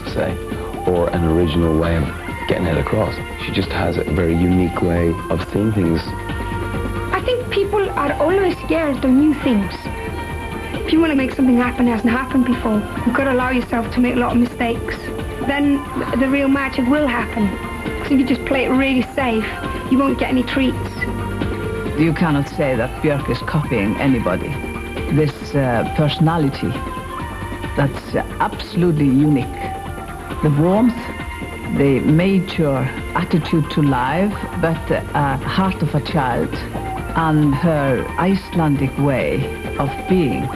to say, or an original way of getting it across. She just has a very unique way of seeing things. I think people are always scared of new things. If you want to make something happen that hasn't happened before, you've got to allow yourself to make a lot of mistakes. Then the real magic will happen. So if you just play it really safe, you won't get any treats. You cannot say that BJORK is copying anybody. This personality, that's absolutely unique. The warmth, the mature attitude to life, but heart of a child, and her Icelandic way of being.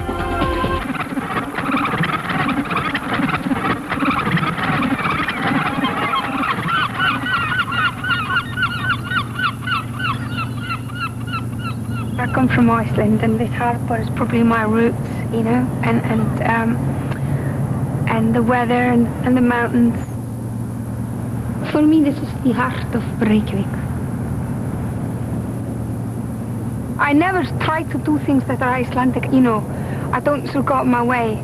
I come from Iceland, and this harbour is probably my roots, you know, and the weather and the mountains. For me, this is the heart of Reykjavik. I never try to do things that are Icelandic, you know. I don't sort of go out my way.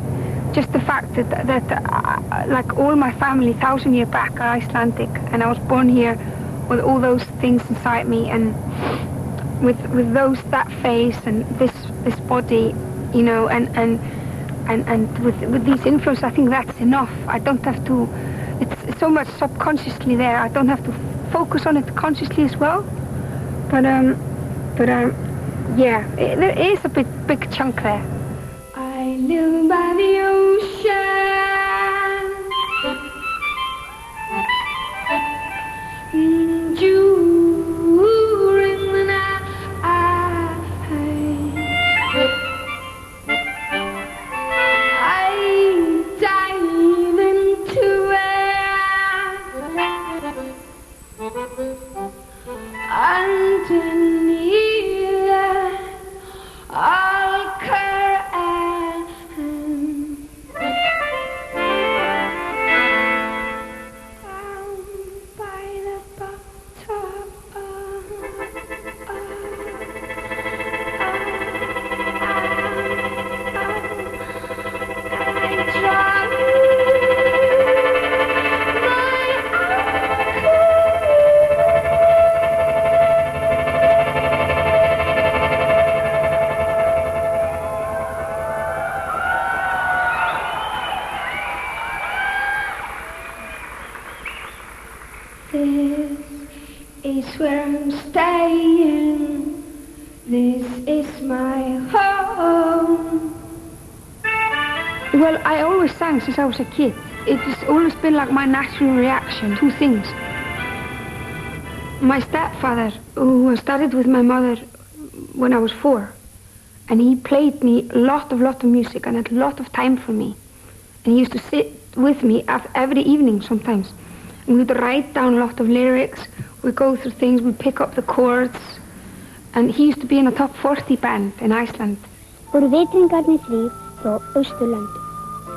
Just the fact that like all my family 1,000 years back are Icelandic, and I was born here with all those things inside me, and with that face and this body, you know, and with these influences, I think that's enough. I don't have to. It's so much subconsciously there. I don't have to focus on it consciously as well. But yeah, there is a big chunk there. I live by the ocean. During the night, I dive into it underneath. I'll curtain down by the bottom. I drown This is where I'm staying. This is my home. Well, I always sang since I was a kid. It's always been like my natural reaction to things. My stepfather, who started with my mother when I was 4, and he played me a lot of music and had a lot of time for me. And he used to sit with me every evening sometimes. And we'd write down a lot of lyrics, we'd go through things, we'd pick up the chords. And he used to be in a top 40 band in Iceland. Voru vitringarnir þrír frá Austurlöndum.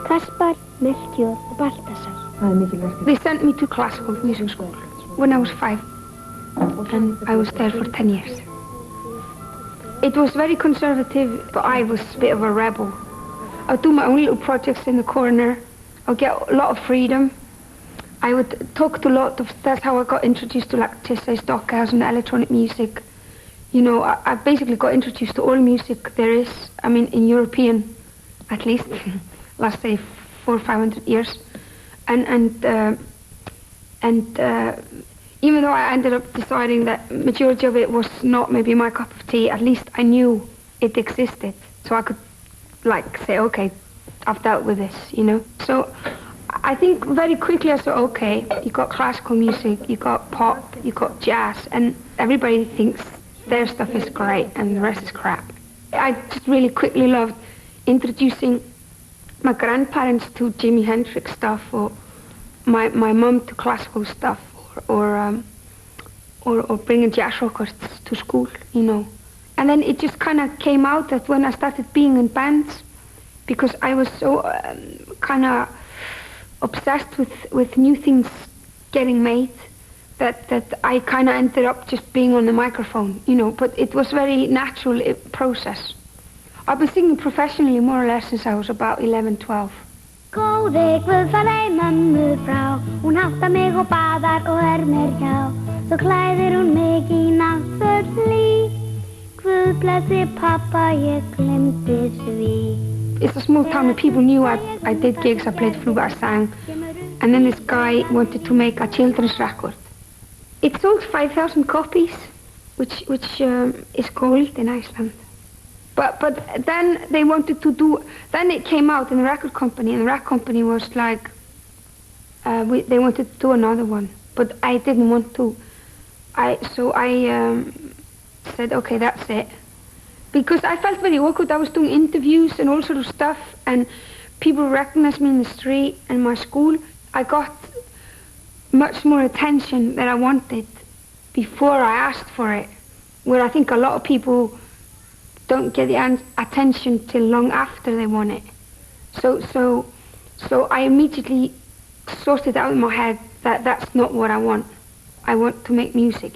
Kaspar, Melchior og Baltasar. They sent me to classical music school when I was 5. And I was there for 10 years. It was very conservative, but I was a bit of a rebel. I'd do my own little projects in the corner. I'd get a lot of freedom. I would talk to a lot of, that's how I got introduced to like Tissa Stockhouse and electronic music. You know, I basically got introduced to all music there is, I mean, in European, at least, last say 400 or 500 years. And even though I ended up deciding that majority of it was not maybe my cup of tea, at least I knew it existed. So I could like say, okay, I've dealt with this, you know. So I think very quickly I said, okay, you got classical music, you got pop, you got jazz, and everybody thinks their stuff is great and the rest is crap. I just really quickly loved introducing my grandparents to Jimi Hendrix stuff, or my mum to classical stuff, or bringing jazz records to school, you know. And then it just kind of came out that when I started being in bands, because I was so kind of obsessed with new things getting made, that I kind of ended up just being on the microphone, you know, but it was very natural process. I've been singing professionally more or less since I was about 11, 12. Góði Guð fari mömmu frá, hún áttar mig og baðar og mér hjá. Svo klæðir hún mig í náttföt hlý, Guð blessi pappa, ég glemdi því. It's a small town and people knew I did gigs, I played flute, I sang. And then this guy wanted to make a children's record. It sold 5,000 copies, which is gold in Iceland. But then they wanted to do, then it came out in the record company, and the record company was like, they wanted to do another one. But I didn't want to. So I said, okay, that's it. Because I felt very awkward. I was doing interviews and all sort of stuff, and people recognized me in the street and my school. I got much more attention than I wanted before I asked for it, where I think a lot of people don't get the attention till long after they want it. So I immediately sorted out in my head that that's not what I want. I want to make music.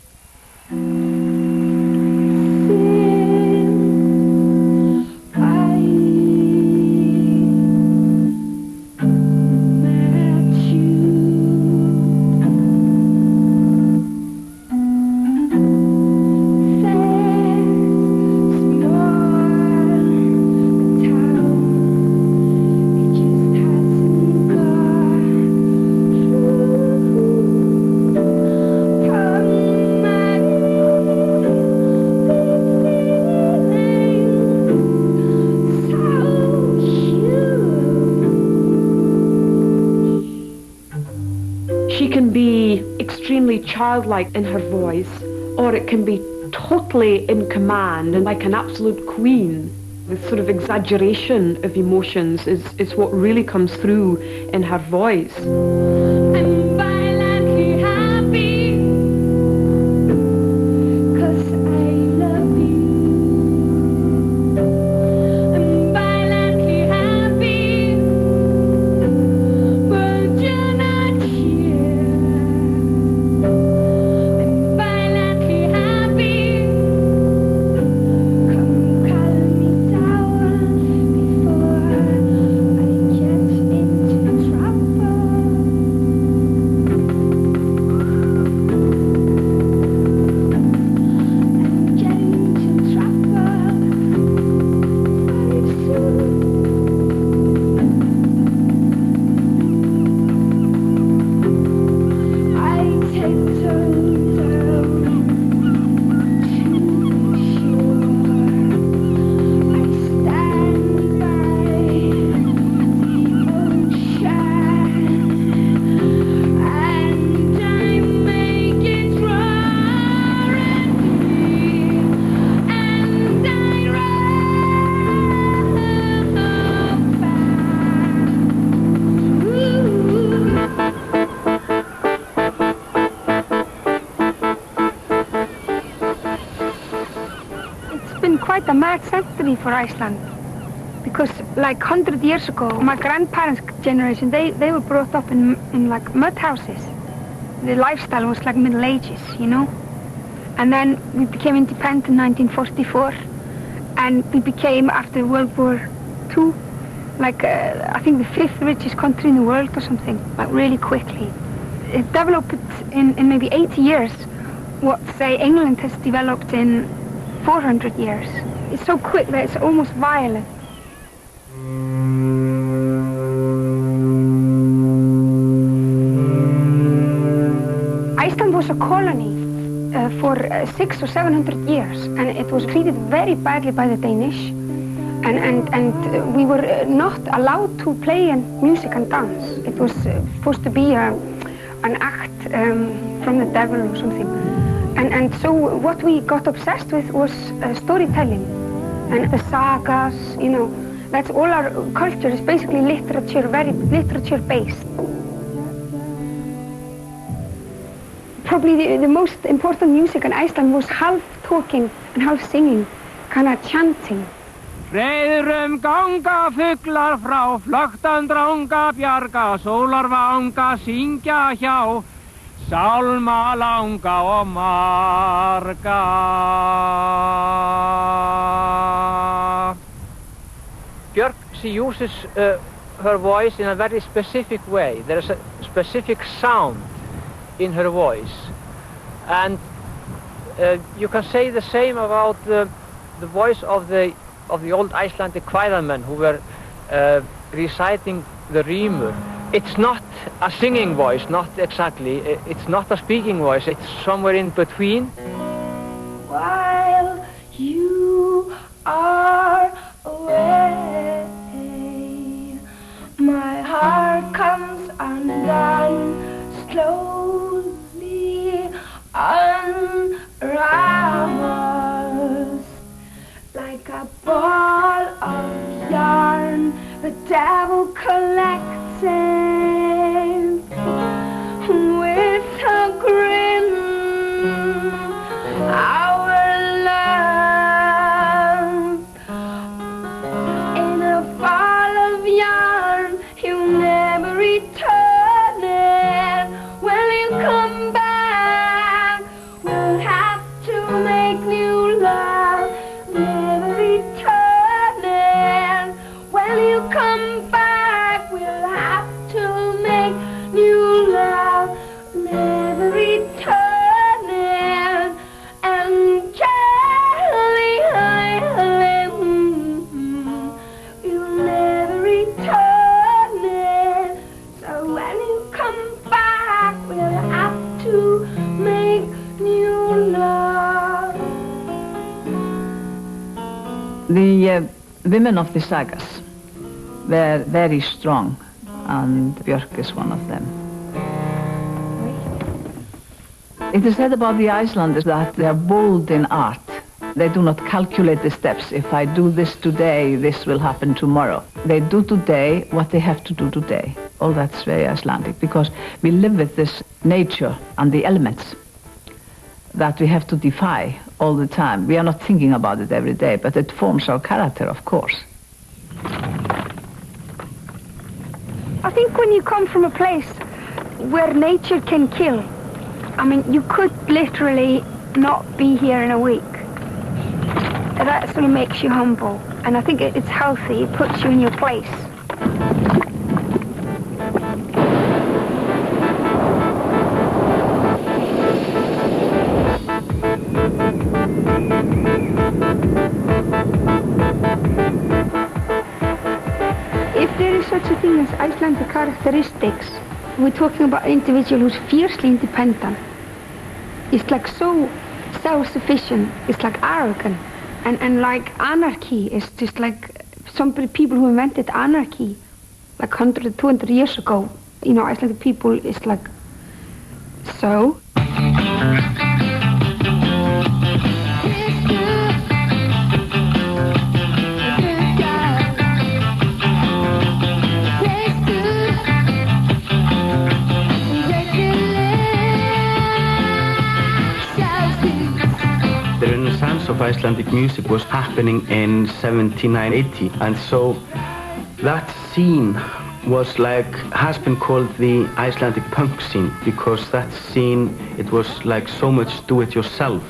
Childlike in her voice, or it can be totally in command and like an absolute queen. The sort of exaggeration of emotions is what really comes through in her voice. I'm violently happy, 'cause I love you. I'm violently happy, but you're not here. I'm violently happy, come calm me down before I get into trouble. I'm getting into trouble very soon. I take turns down to be sure. I stand by the ocean, and I make it roar and free, and I run back. It's been quite a mad century for Iceland, because like 100 years ago, my grandparents' generation, they were brought up in like mud houses. The lifestyle was like Middle Ages, you know? And then we became independent in 1944, and we became, after World War II, like I think the 5th richest country in the world or something, like really quickly. It developed in maybe 80 years what, say, England has developed in 400 years. It's so quick that it's almost violent. Iceland was a colony for 600 or 700 years, and it was treated very badly by the Danish. And we were not allowed to play music and dance. It was supposed to be an act from the devil or something. And so what we got obsessed with was storytelling and the sagas, you know. That's all our culture is basically literature, very literature-based. Probably the most important music in Iceland was half talking and half singing, kind of chanting. Reyðrum ganga fuglar frá, flöktan dranga bjarga, sólarvanga syngja hjá, sálma langa og marga. Björk, she uses her voice in a very specific way. There is a specific sound in her voice. And you can say the same about the voice of the old Icelandic choirmen who were reciting the Eumir. It's not a singing voice, not exactly. It's not a speaking voice. It's somewhere in between. While you are away, my heart comes undone slowly, unravels like a ball of yarn the devil collects it with a grin. Our love in a ball of yarn, you never return it. When you come back, we'll have to make new love. Never return it. When you come back, we'll have to make new love. Never return it. And Kelly, you'll never return it. So when you come back, we'll have to make new love. The women of the sagas were very strong, and Björk is one of them. It is said about the Icelanders that they are bold in art. They do not calculate the steps. If I do this today, this will happen tomorrow. They do today what they have to do today. All that's very Icelandic, because we live with this nature and the elements that we have to defy all the time. We are not thinking about it every day, but it forms our character, of course. I think when you come from a place where nature can kill, I mean, you could literally not be here in a week. That sort of makes you humble, and I think it's healthy. It puts you in your place. If there is such a thing as Icelandic characteristics, we're talking about an individual who's fiercely independent. It's like so self-sufficient. It's like arrogant. And like anarchy is just like some people who invented anarchy like 100, 200 years ago. You know, Icelandic people is like so. The renaissance of Icelandic music was happening in 1780, and so that scene was has been called the Icelandic punk scene, because that scene, it was like so much do-it-yourself.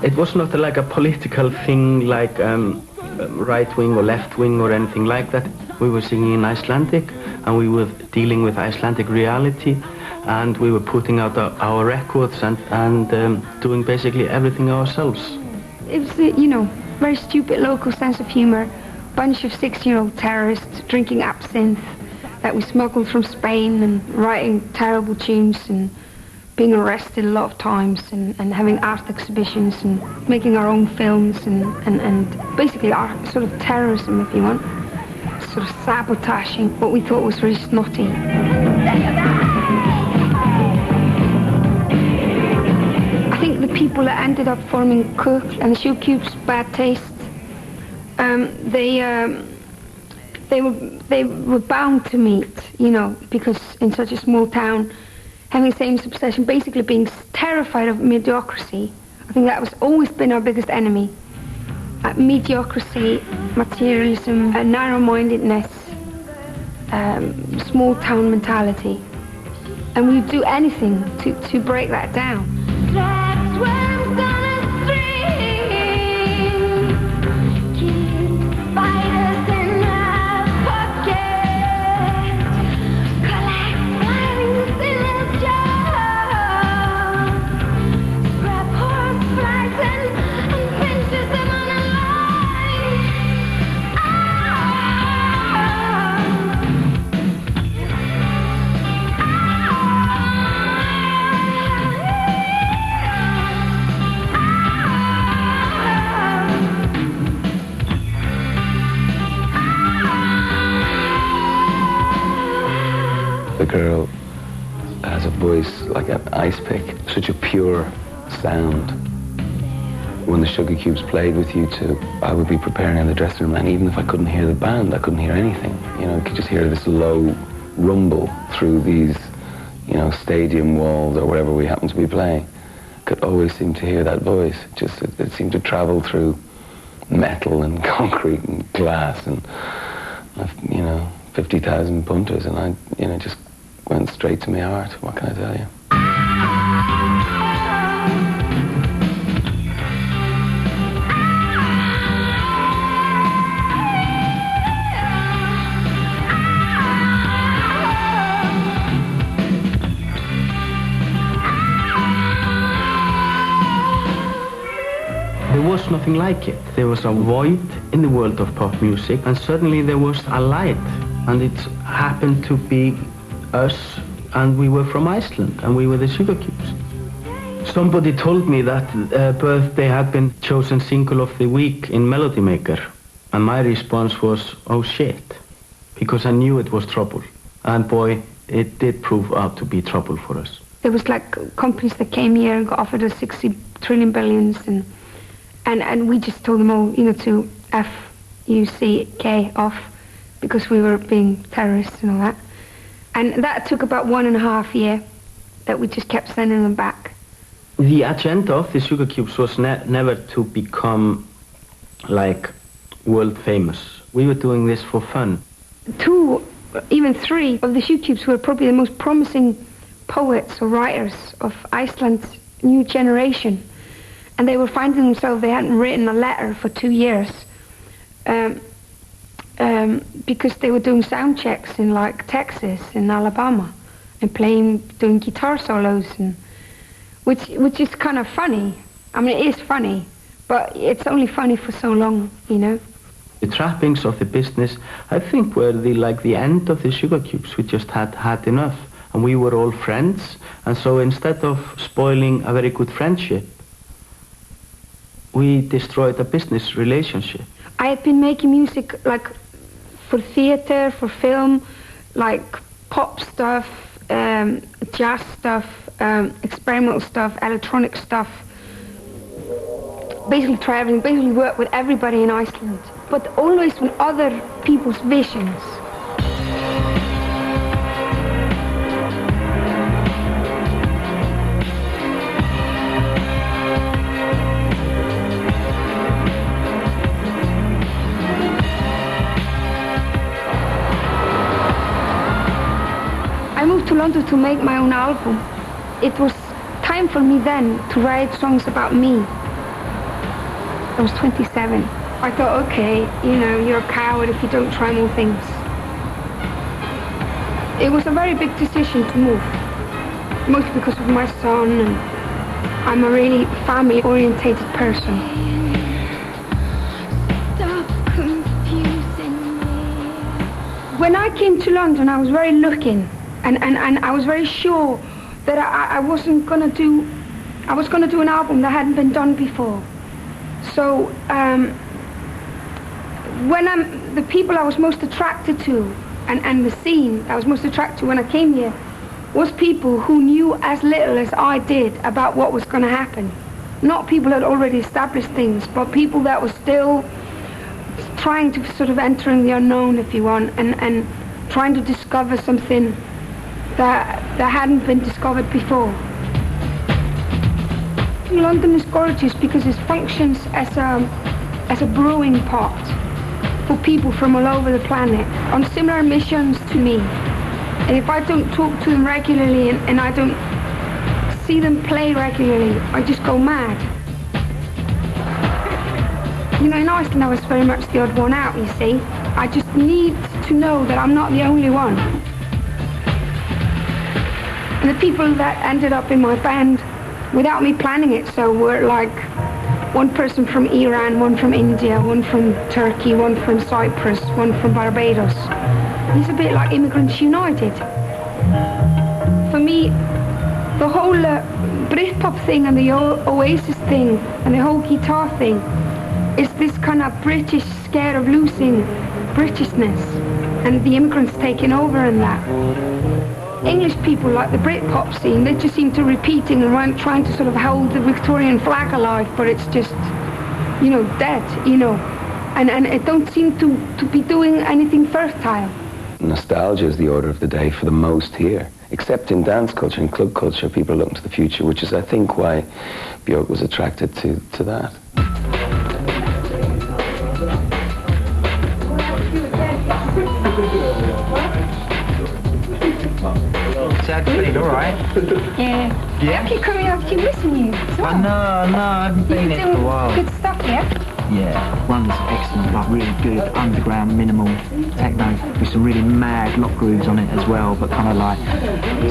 It was not like a political thing like right-wing or left-wing or anything like that. We were singing in Icelandic, and we were dealing with Icelandic reality, and we were putting out our records and doing basically everything ourselves. It was, you know, very stupid local sense of humor. Bunch of 6-year-old terrorists drinking absinthe that we smuggled from Spain and writing terrible tunes and being arrested a lot of times and having art exhibitions and making our own films and basically our sort of terrorism, if you want. Sort of sabotaging what we thought was really snotty. I think the people that ended up forming Cook and Shoecube's Bad Taste, they were bound to meet, you know, because in such a small town, having the same obsession, basically being terrified of mediocrity. I think that was always been our biggest enemy. Mediocrity, materialism, narrow-mindedness, small town mentality. And we would do anything to break that down. That's where I'm gonna string. Keep fighters in my pocket. girl has a voice like an ice pick, such a pure sound. When the Sugar Cubes played with U2, I would be preparing in the dressing room, and even if I couldn't hear the band, I couldn't hear anything. You know, I could just hear this low rumble through these, you know, stadium walls or wherever we happened to be playing. I could always seem to hear that voice. It seemed to travel through metal and concrete and glass and, you know, 50,000 punters, and I, you know, just went straight to my heart. What can I tell you? There was nothing like it. There was a void in the world of pop music, and suddenly there was a light, and it happened to be us, and we were from Iceland, and we were the Sugar Cubes. Somebody told me that Birthday had been chosen single of the week in Melody Maker, and my response was, oh shit, because I knew it was trouble. And boy, it did prove out to be trouble for us. There was like companies that came here and got offered us 60 trillion billions, and we just told them all, you know, to F-U-C-K off, because we were being terrorists and all that. And that took about 1.5 years that we just kept sending them back. The agenda of the Sugar Cubes was never to become like world famous. We were doing this for fun. 2, even 3 of the Sugar Cubes were probably the most promising poets or writers of Iceland's new generation. And they were finding themselves, they hadn't written a letter for 2 years. Because they were doing sound checks in like Texas and Alabama and doing guitar solos, and which is kind of funny. I mean, it is funny, but it's only funny for so long, you know. The trappings of the business, I think, were the end of the Sugar Cubes. We just had enough, and we were all friends, and so instead of spoiling a very good friendship, we destroyed a business relationship. I had been making music like for theater, for film, like pop stuff, jazz stuff, experimental stuff, electronic stuff. Basically try everything, basically work with everybody in Iceland, but always with other people's visions. I moved to London to make my own album. It was time for me then to write songs about me. I was 27. I thought, okay, you know, you're a coward if you don't try more things. It was a very big decision to move, mostly because of my son, and I'm a really family-orientated person. When I came to London, I was very looking. And I was very sure that I was going to do an album that hadn't been done before. So the people I was most attracted to, and the scene I was most attracted to when I came here, was people who knew as little as I did about what was going to happen. Not people that had already established things, but people that were still trying to sort of enter in the unknown, if you want, and trying to discover something that hadn't been discovered before. London is gorgeous because it functions as a brewing pot for people from all over the planet on similar missions to me. And if I don't talk to them regularly and I don't see them play regularly, I just go mad. You know, in Iceland I was very much the odd one out, you see. I just need to know that I'm not the only one. And the people that ended up in my band without me planning it so were like one person from Iran, one from India, one from Turkey, one from Cyprus, one from Barbados. It's a bit like Immigrants United. For me, the whole Britpop thing and the Oasis thing and the whole guitar thing is this kind of British scare of losing Britishness and the immigrants taking over and that. English people, like the Britpop scene, they just seem to repeating and trying to sort of hold the Victorian flag alive, but it's just, you know, dead, you know. And it don't seem to be doing anything fertile. Nostalgia is the order of the day for the most here. Except in dance culture and club culture, people are looking to the future, which is, I think, why BJORK was attracted to that. Sad feeling, all right? Yeah. Yeah? I keep coming up to missing you. So I haven't been here for a while. good stuff, yeah? Yeah, one's excellent, like really good underground minimal techno with some really mad lock grooves on it as well, but kind of like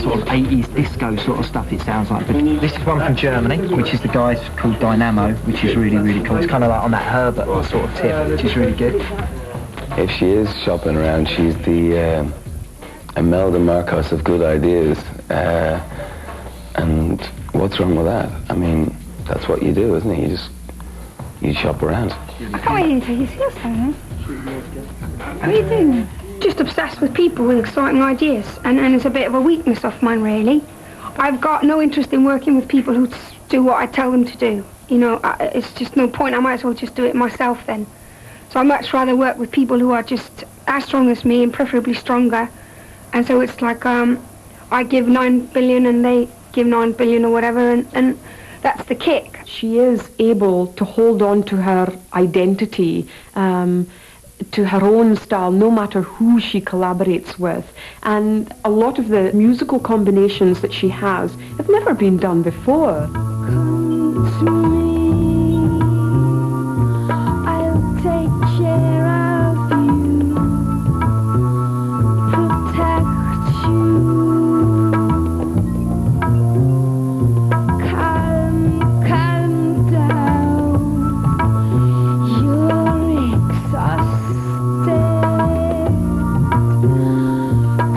sort of 80s disco sort of stuff it sounds like. But this is one from Germany, which is the guy's called Dynamo, which is really, really cool. It's kind of like on that Herbert sort of tip, which is really good. If she is shopping around, she's the Imelda Marcos of good ideas. And what's wrong with that? I mean, that's what you do, isn't it? You shop around. I can't wait until you see us, though. What are you doing? Just obsessed with people with exciting ideas, and it's a bit of a weakness of mine, really. I've got no interest in working with people who do what I tell them to do. You know, it's just no point. I might as well just do it myself then. So I'd much rather work with people who are just as strong as me and preferably stronger. And so it's like I give 9 billion and they give 9 billion or whatever, and that's the kick. She is able to hold on to her identity, to her own style, no matter who she collaborates with. And a lot of the musical combinations that she has have never been done before. Come to me, I'll take care of you, protect you. Calm down, you're exhausted.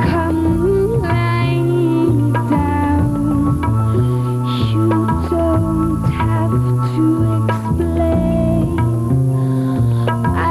Come lie down, you don't have to explain. I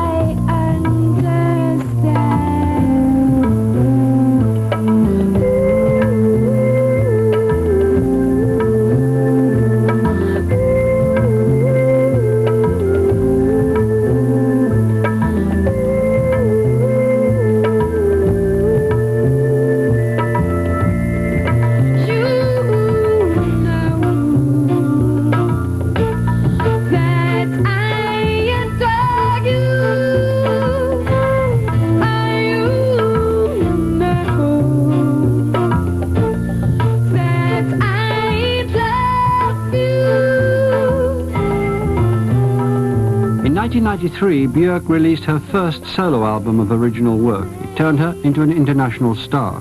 In 1993, BJORK released her first solo album of original work. It turned her into an international star.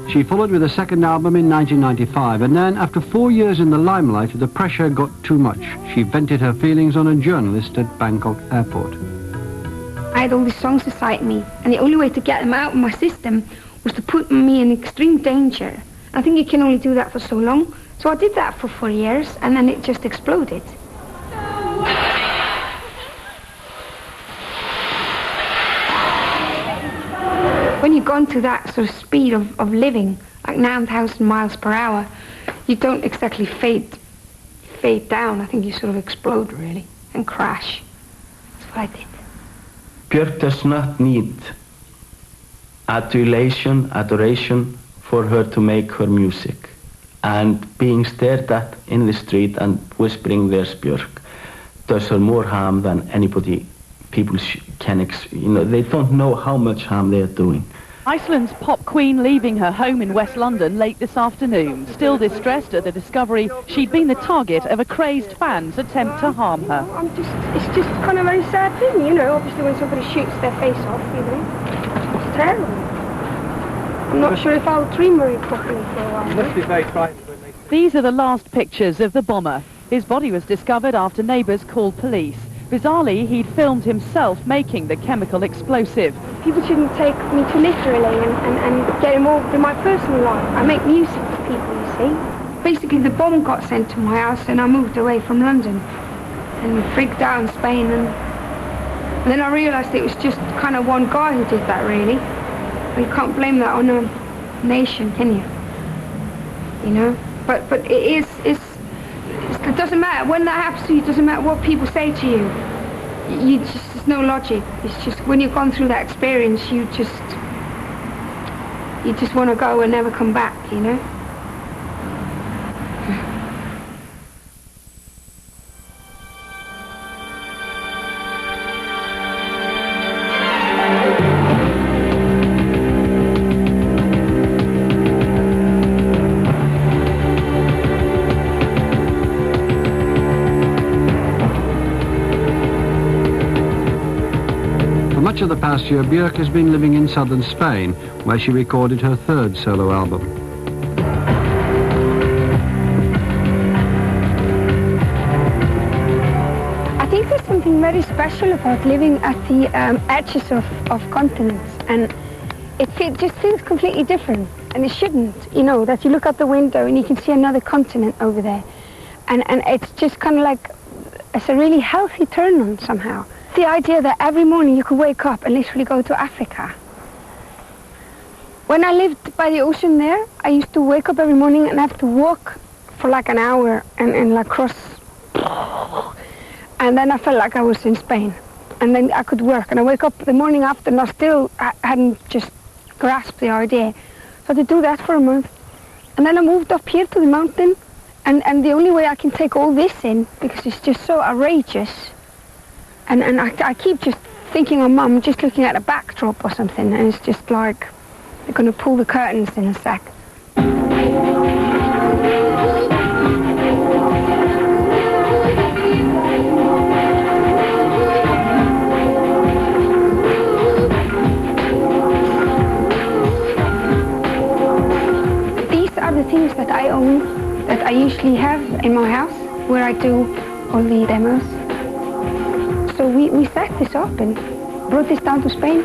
She followed with a second album in 1995, and then, after 4 years in the limelight, the pressure got too much. She vented her feelings on a journalist at Bangkok airport. I had all these songs inside me, and the only way to get them out of my system was to put me in extreme danger. I think you can only do that for so long. So I did that for 4 years, and then it just exploded. When you've gone to that sort of speed of living, like 9,000 miles per hour, you don't exactly fade down. I think you sort of explode, really, and crash. That's what I did. BJORK does not need adoration for her to make her music. And being stared at in the street and whispering there's BJORK does her more harm than anybody. People can, they don't know how much harm they are doing. Iceland's pop queen leaving her home in West London late this afternoon, still distressed at the discovery she'd been the target of a crazed fan's attempt to harm her. It's just kind of a very sad thing, you know, obviously when somebody shoots their face off, you know. It's terrible. I'm not sure if I'll dream very properly for a while. It must be very frightening. These are the last pictures of the bomber. His body was discovered after neighbours called police. Bizarrely, he'd filmed himself making the chemical explosive. People shouldn't take me too literally and get involved in my personal life. I make music for people, you see. Basically, the bomb got sent to my house and I moved away from London and freaked out in Spain. And then I realised it was just kind of one guy who did that, really. You can't blame that on nation, can you? You know? But it doesn't matter. When that happens to you, it doesn't matter what people say to you. There's no logic. It's just when you've gone through that experience, you just want to go and never come back, you know? Much of the past year, Björk has been living in southern Spain, where she recorded her third solo album. I think there's something very special about living at the edges of continents, and it just feels completely different, and it shouldn't, you know, that you look out the window and you can see another continent over there, and it's just kind of like, it's a really healthy turn on somehow. The idea that every morning you could wake up and literally go to Africa. When I lived by the ocean there, I used to wake up every morning and have to walk for like an hour and like cross. And then I felt like I was in Spain. And then I could work. And I wake up the morning after and I hadn't just grasped the idea. So I had to do that for a month. And then I moved up here to the mountain. And the only way I can take all this in, because it's just so outrageous, and I keep just thinking of Mum just looking at a backdrop or something, and it's just like they're going to pull the curtains in a sec. These are the things that I own, that I usually have in my house, where I do all the demos. So we set this up and brought this down to Spain.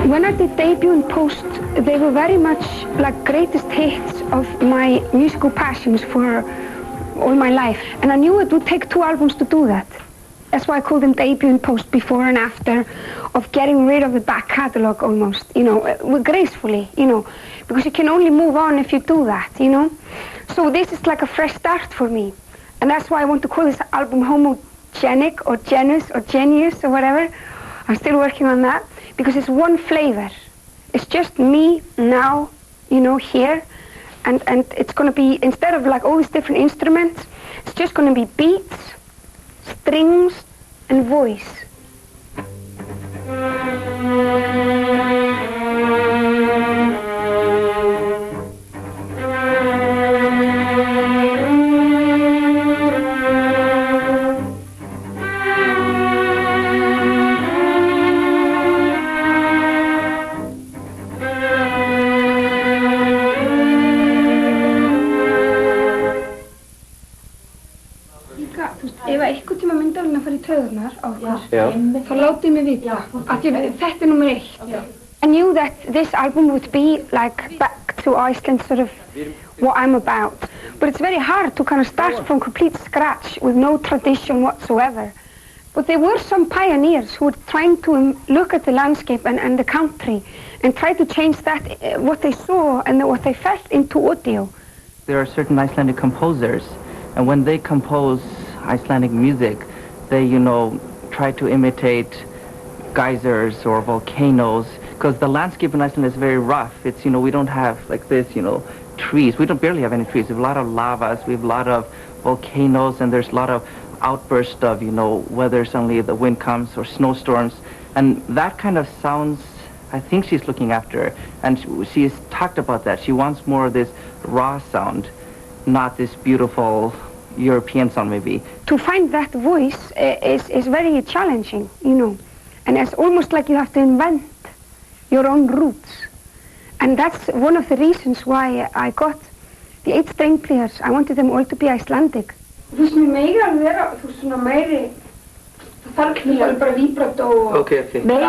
When I did debut and post, they were very much like greatest hits of my musical passions for all my life. And I knew it would take 2 albums to do that. That's why I call them debut and post, before and after, of getting rid of the back catalogue almost, you know, gracefully, you know, because you can only move on if you do that, you know. So this is like a fresh start for me. And that's why I want to call this album homogenic or genus or genius or whatever. I'm still working on that, because it's one flavor. It's just me now, you know, here. And it's going to be, instead of like all these different instruments, it's just going to be beats, strings, and voice. Ef einhvern tíma myndavélina fara í taugarnar á okkur, þá látið mig vita, af því þetta er nummer 1. I knew that this album would be like back to Iceland, sort of what I'm about. But it's very hard to kind of start from complete scratch with no tradition whatsoever. But there were some pioneers who were trying to look at the landscape and the country and try to change that, what they saw and what they felt, into audio. There are certain Icelandic composers, and when they compose Icelandic music, they, you know, try to imitate geysers or volcanoes, because the landscape in Iceland is very rough. It's, you know, we don't have like this, you know, trees. We don't barely have any trees. We have a lot of lavas, we have a lot of volcanoes, and there's a lot of outbursts of, you know, whether suddenly the wind comes or snowstorms. And that kind of sounds, I think she's looking after, and she's talked about that. She wants more of this raw sound, not this beautiful European sound maybe. To find that voice is very challenging, you know, and it's almost like you have to invent your own roots. And that's one of the reasons why I got the 8 string players. I wanted them all to be Icelandic. Þú veist, mér meira alveg vera, þú veist, svona meiri, það þarf ekki alveg bara víbrató og meira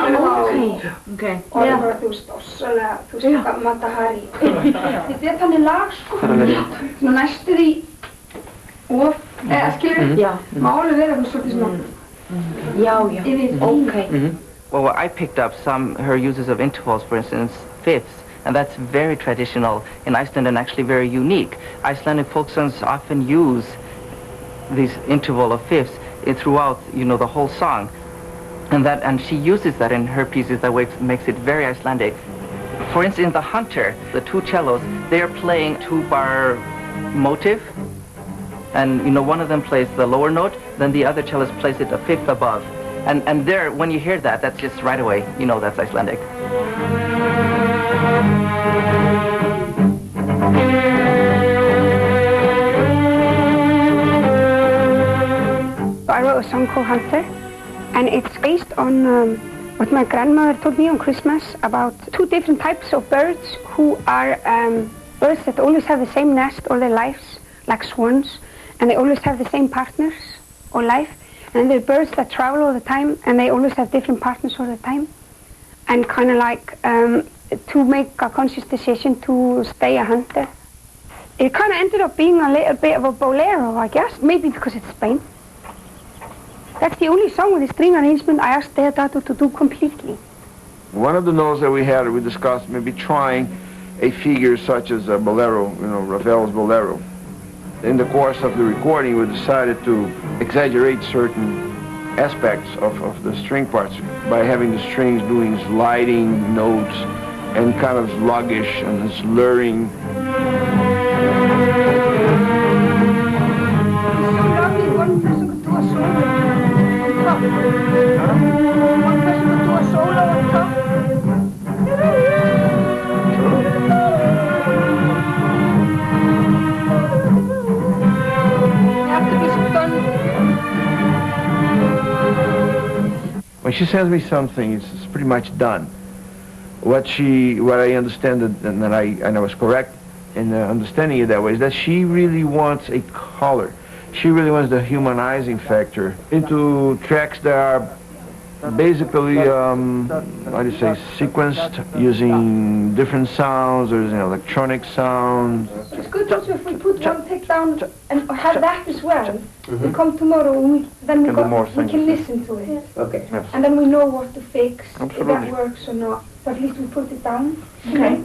Okay. og bara, þú veist, ossalega, þú veist, Matahari. Þetta er þannig lag, sko, svona næstu því of, eða skilur, má alveg vera, þú veist, svona, yfir því. Well, I picked up her uses of intervals, for instance, fifths, and that's very traditional in Iceland and actually very unique. Icelandic folk songs often use this interval of fifths throughout, the whole song, and she uses that in her pieces. That way makes it very Icelandic. For instance, in The Hunter, the two cellos, they're playing two-bar motive, and one of them plays the lower note, then the other cellist plays it a fifth above. And there, when you hear that, that's just right away, that's Icelandic. I wrote a song called Hunter, and it's based on what my grandmother told me on Christmas about two different types of birds who are birds that always have the same nest all their lives, like swans, and they always have the same partners all life. And there are birds that travel all the time, and they always have different partners all the time. And kind of like to make a conscious decision to stay a hunter. It kind of ended up being a little bit of a bolero, I guess, maybe because it's Spain. That's the only song with a string arrangement I asked Deodato to do completely. One of the notes that we discussed maybe trying a figure such as a bolero, Ravel's bolero. In the course of the recording, we decided to exaggerate certain aspects of the string parts by having the strings doing sliding notes and kind of sluggish and slurring. One person could do a solo on top. One person could do a solo on top. When she sends me something, it's pretty much done. What I understand, and that I was correct in understanding it that way, is that she really wants a color. She really wants the humanizing factor into tracks that are basically, sequenced using different sounds or using electronic sounds. It's good also if we put one take down and have that as well. We come tomorrow and we can listen to it. Okay. Yes. And then we know what to fix, Absolutely. if that works or not. But at least we put it down. Okay.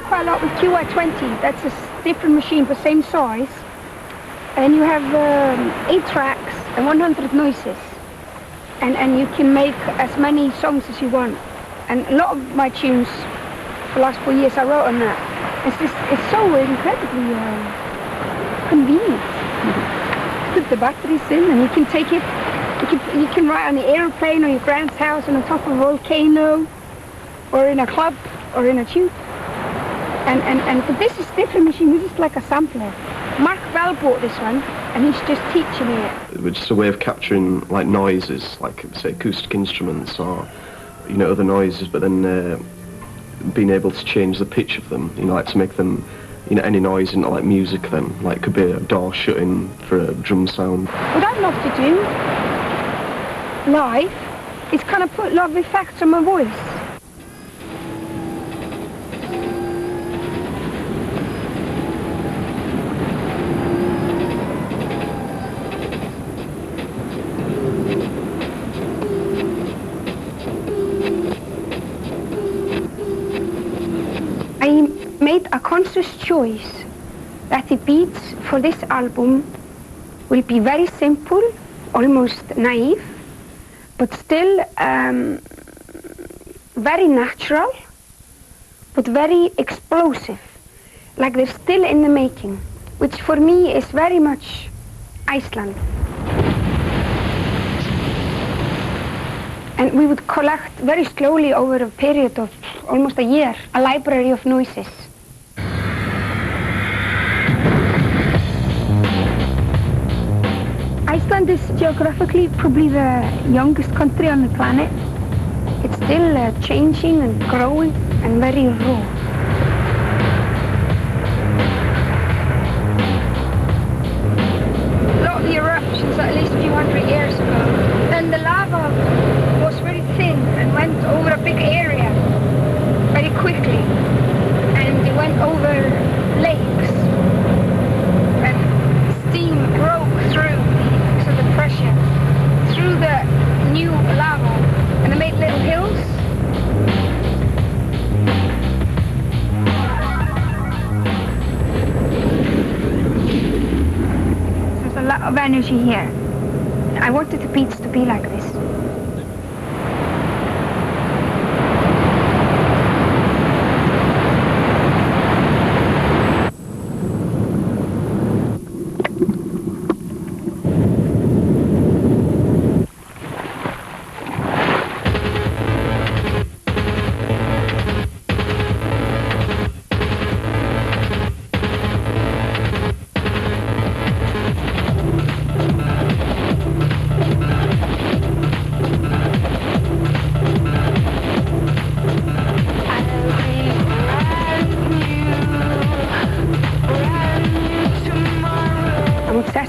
Quite a lot with QI20. That's a different machine for same size, and you have 8 tracks and 100 noises, and you can make as many songs as you want. And a lot of my tunes for the last 4 years I wrote on that. It's so incredibly convenient. Put the batteries in, and you can take it. You can write on the airplane or your grand's house on the top of a volcano, or in a club, or in a tube. But this is a different machine. This is like a sampler. Mark Bell bought this one, and he's just teaching me it. It's just a way of capturing like noises, like say acoustic instruments or other noises, but then being able to change the pitch of them. Like to make them any noise into like music. Then like could be a door shutting for a drum sound. What I'd love to do live is kind of put a lot of effects on my voice. conscious choice that the beats for this album will be very simple, almost naive, but still very natural, but very explosive, like they're still in the making, which for me is very much Iceland. And we would collect very slowly over a period of almost a year, a library of noises. Iceland is geographically probably the youngest country on the planet. It's still changing and growing and very raw. A lot of the eruptions at least a few hundred years ago, then the lava was very thin and went over a big area very quickly, and it went over lakes, and steam broke through because of the pressure through the new lava, and it made little hills. There's a lot of energy here. I wanted the beats to be like this.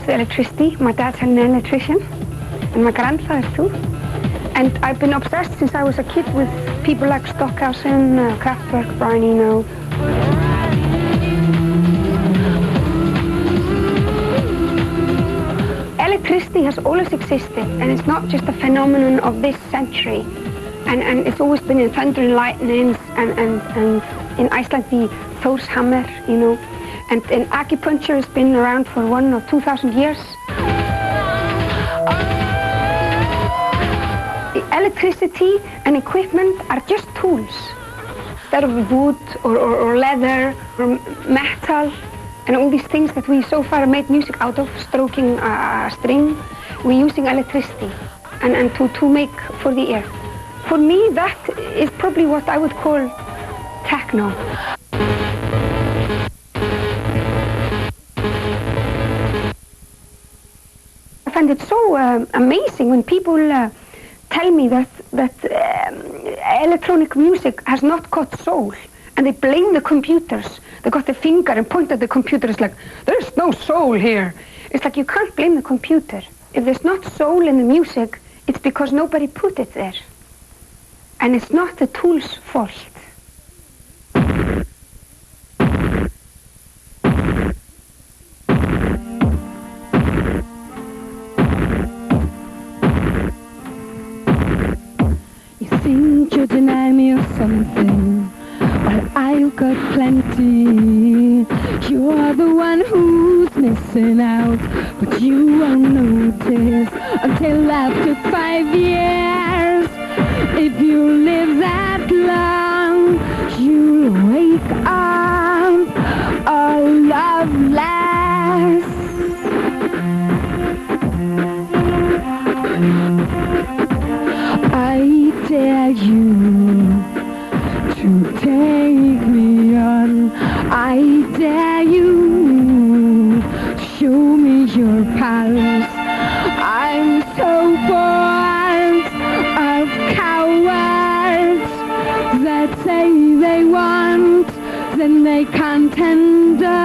Electricity. My dad's an electrician, and my grandfather too. And I've been obsessed since I was a kid with people like Stockhausen, Kraftwerk, Brian Eno. Electricity has always existed, and it's not just a phenomenon of this century. And it's always been in thunder and lightnings, and in Iceland the Thorshammer, you know. And acupuncture has been around for 1,000 or 2,000 years. Electricity and equipment are just tools. Instead of wood or leather or metal and all these things that we so far made music out of, stroking a string, we're using electricity and to make for the ear. For me, that is probably what I would call techno. I find it so amazing when people tell me that electronic music has not got soul, and they blame the computers. They got the finger and point at the computer. It's like, there's no soul here. It's like, you can't blame the computer. If there's not soul in the music, it's because nobody put it there. And it's not the tool's fault. Think you deny me of something, well, I've got plenty. You are the one who's missing out, but you won't notice until after 5 years. If you live that long, you'll wake up all loveless. I dare you to take me on. I dare you to show me your pulse. I'm so bored of cowards that say they want, then they can't tender.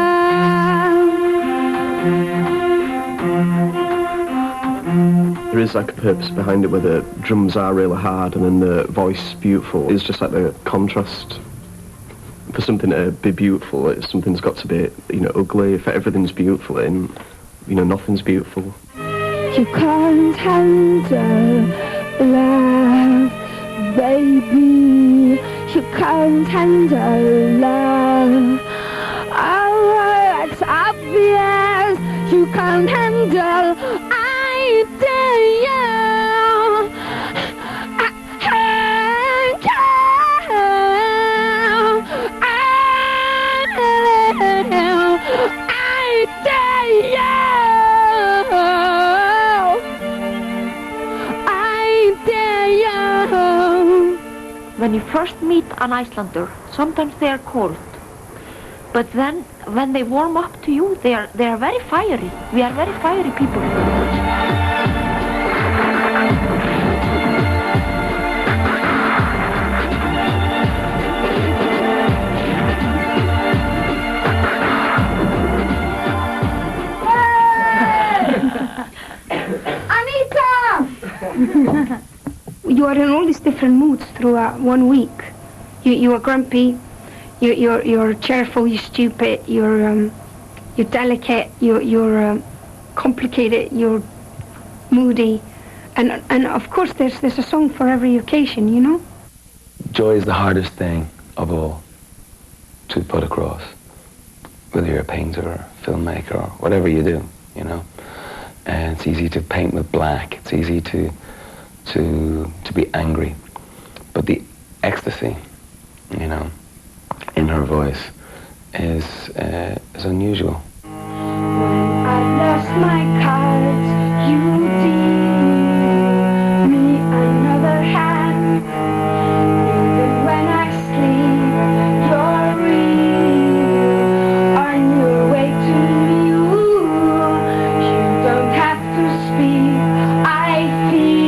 There is like a purpose behind it where the drums are really hard and then the voice beautiful. It's just like the contrast. For something to be beautiful, something's got to be, you know, ugly. If everything's beautiful, then, you know, nothing's beautiful. You can't handle love, baby. You can't handle love. can't handle. I dare you. When you first meet an Icelander, sometimes they are cold. But then, when they warm up to you, they are very fiery. We are very fiery people. Anita! You are in all these different moods throughout 1 week. You are grumpy, you're cheerful, you're stupid, you're delicate, you're complicated, you're moody, and of course there's a song for every occasion, you know. Joy is the hardest thing of all to put across, whether you're a painter or a filmmaker or whatever you do, you know. And it's easy to paint with black. It's easy to be angry, but the ecstasy, you know, in her voice is unusual. When I lost my cards, you deal me another hand. Even when I sleep, you're real on your way to you. You don't have to speak. I feel.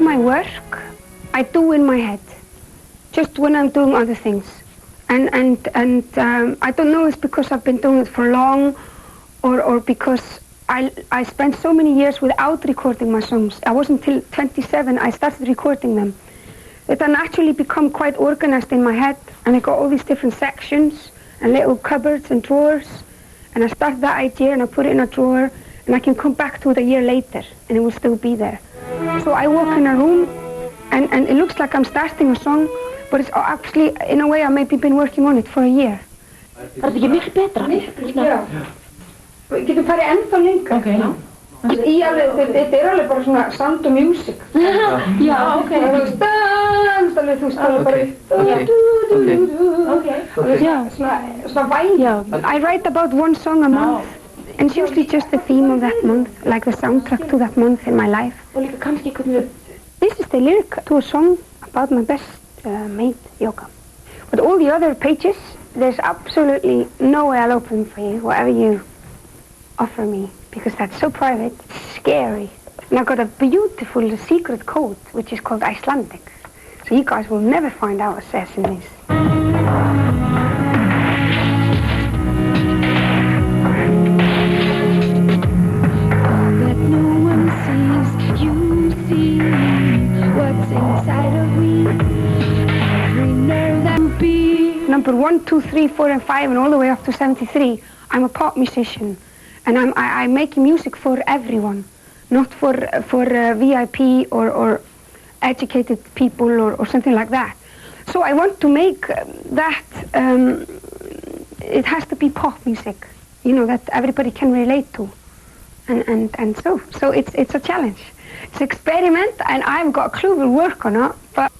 My work I do in my head, just when I'm doing other things, and I don't know, it's because I've been doing it for long, or because I spent so many years without recording my songs. I wasn't until 27 I started recording them. That I naturally become quite organized in my head, and I got all these different sections and little cupboards and drawers, and I start that idea and I put it in a drawer, and I can come back to it a year later and it will still be there. So I walk in a room and it looks like I'm starting a song, but it's actually, in a way, I've maybe been working on it for a year. Er þetta ekki miklu betra? Já. Við getum farið ennþá lengra. Ok. Þetta alveg bara svona sound of music. Já, ok. Þú veist, þú veist alveg bara svona væn. I write about one song a month. And it's usually just the theme of that month, like the soundtrack to that month in my life. This is the lyric to a song about my best mate, Yoga. But all the other pages, there's absolutely no way I'll open for you, whatever you offer me, because that's so private, it's scary. And I've got a beautiful secret code, which is called Icelandic. So you guys will never find out what it says in this. Inside of me, every nerve that beats. Number 1, 2, 3, 4, and 5, and all the way up to 73. I'm a pop musician, and I'm making music for everyone, not for VIP or educated people or something like that. So I want to make that. It has to be pop music, you know, that everybody can relate to, and so it's a challenge. It's an experiment, and I haven't got a clue we'll work on it, but